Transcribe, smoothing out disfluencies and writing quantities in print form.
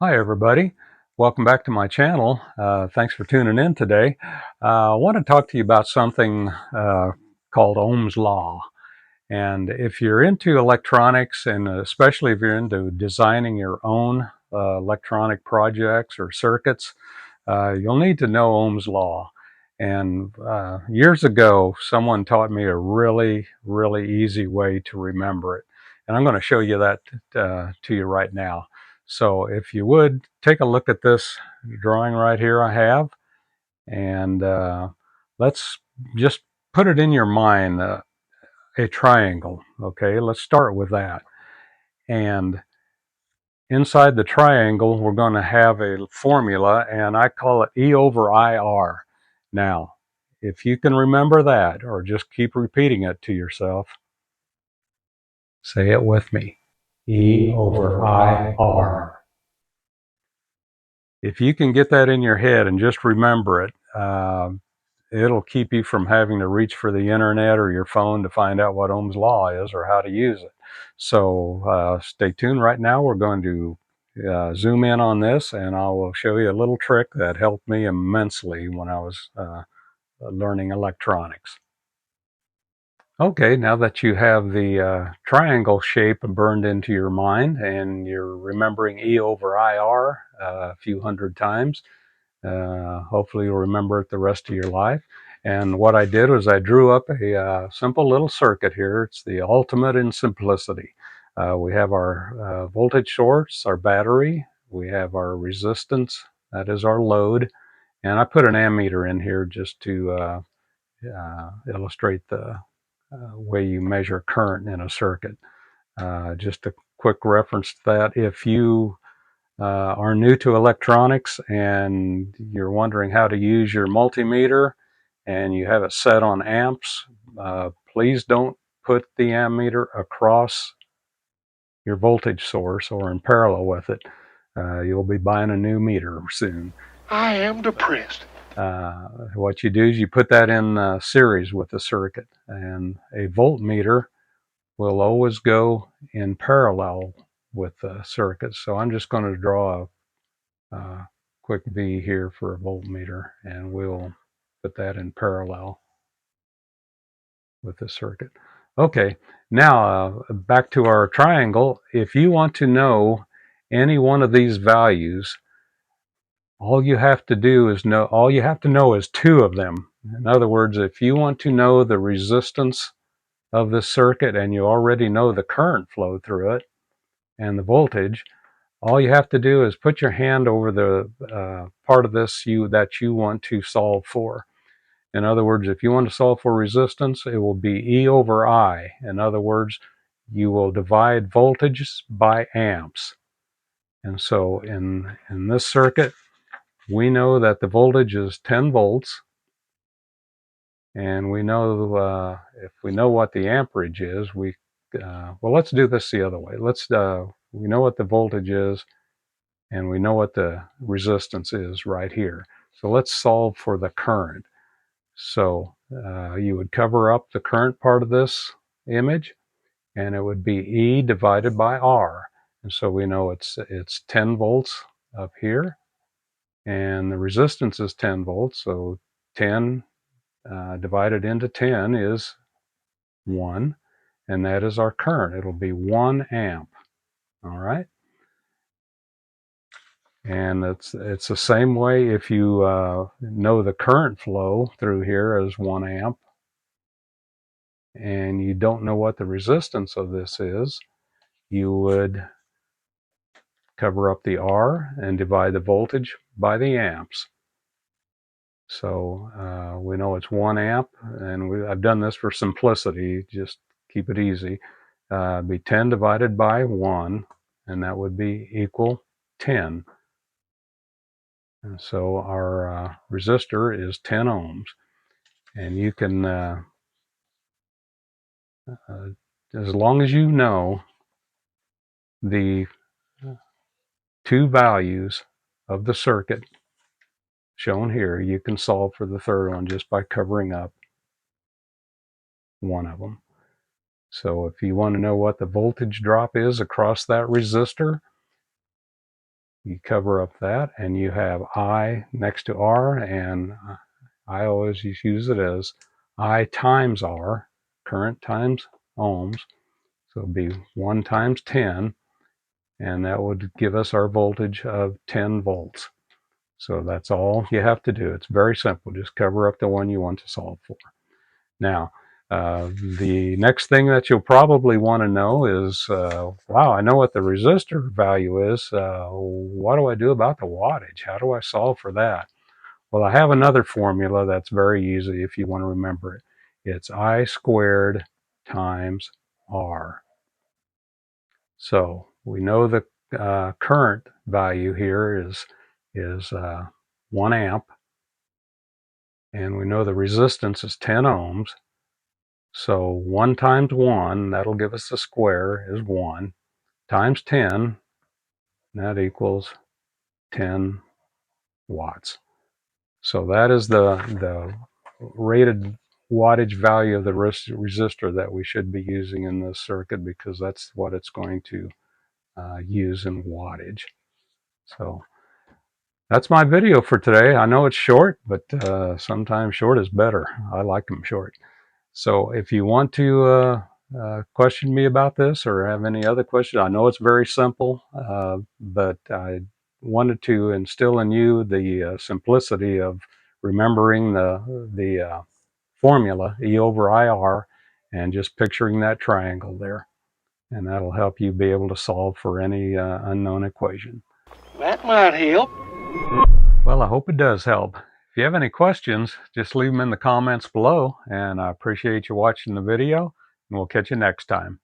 Hi everybody, welcome back to my channel. Thanks for tuning in today. I want to talk to you about something called Ohm's Law. And if you're into electronics, and especially if you're into designing your own electronic projects or circuits, you'll need to know Ohm's Law. And years ago, someone taught me a really easy way to remember it. And I'm going to show you that to you right now. So if you would, take a look at this drawing right here I have. And let's just put it in your mind, a triangle. Okay, let's start with that. And inside the triangle, we're going to have a formula, and I call it E over IR. Now, if you can remember that, or just keep repeating it to yourself, say it with me. E over IR. If you can get that in your head and just remember it, it'll keep you from having to reach for the internet or your phone to find out what Ohm's law is or how to use it. So stay tuned. Right now we're going to zoom in on this, and I will show you a little trick that helped me immensely when I was learning electronics. Okay, now that you have the triangle shape burned into your mind and you're remembering E over IR a few hundred times, hopefully you'll remember it the rest of your life. And what I did was I drew up a simple little circuit here. It's the ultimate in simplicity. We have our voltage source, our battery. We have our resistance, that is our load. And I put an ammeter in here just to illustrate the way you measure current in a circuit. Just a quick reference to that. If you are new to electronics and you're wondering how to use your multimeter and you have it set on amps, please don't put the ammeter across your voltage source or in parallel with it. You'll be buying a new meter soon. I am depressed. What you do is you put that in series with the circuit, and a voltmeter will always go in parallel with the circuit. So I'm just going to draw a quick V here for a voltmeter, and we'll put that in parallel with the circuit. Okay, now back to our triangle. If you want to know any one of these values, all you have to know is two of them. In other words, if you want to know the resistance of the circuit and you already know the current flow through it and the voltage, all you have to do is put your hand over the part of this that you want to solve for. In other words, if you want to solve for resistance, it will be E over I. In other words, you will divide voltages by amps. And so in this circuit, we know that the voltage is 10 volts. And we know if we know what the amperage is, well, let's do this the other way. We know what the voltage is, and we know what the resistance is right here. So let's solve for the current. So you would cover up the current part of this image, and it would be E divided by R. And so we know it's 10 volts up here, and the resistance is 10 volts. So 10 divided into 10 is 1, and that is our current. It'll be 1 amp. All right. And it's the same way if you know the current flow through here as 1 amp, and you don't know what the resistance of this is, you would cover up the R and divide the voltage by the amps. So we know it's 1 amp, and I've done this for simplicity, just keep it easy. Be 10 divided by 1, and that would be equal 10. And so our resistor is 10 ohms. And you can, as long as you know the two values of the circuit shown here, you can solve for the third one just by covering up one of them. So if you want to know what the voltage drop is across that resistor, You cover up that, and you have I next to R, and I always use it as I times R, current times ohms. So it'd be 1 times 10, and that would give us our voltage of 10 volts. So that's all you have to do. It's very simple. Just cover up the one you want to solve for. Now, the next thing that you'll probably want to know is, wow, I know what the resistor value is. What do I do about the wattage? How do I solve for that? Well, I have another formula that's very easy if you want to remember it. It's I squared times R. So we know the current value here is 1 amp, and we know the resistance is 10 ohms. So 1 times 1, that'll give us the square, is 1, times 10, that equals 10 watts. So that is the rated wattage value of the resistor that we should be using in this circuit, because that's what it's going to use in wattage. So that's my video for today. I know it's short, but sometimes short is better. I like them short. So if you want to question me about this or have any other questions, I know it's very simple, but I wanted to instill in you the simplicity of remembering the formula, E over IR, and just picturing that triangle there. And that'll help you be able to solve for any unknown equation. That might help. Well, I hope it does help. If you have any questions, just leave them in the comments below, and I appreciate you watching the video, and we'll catch you next time.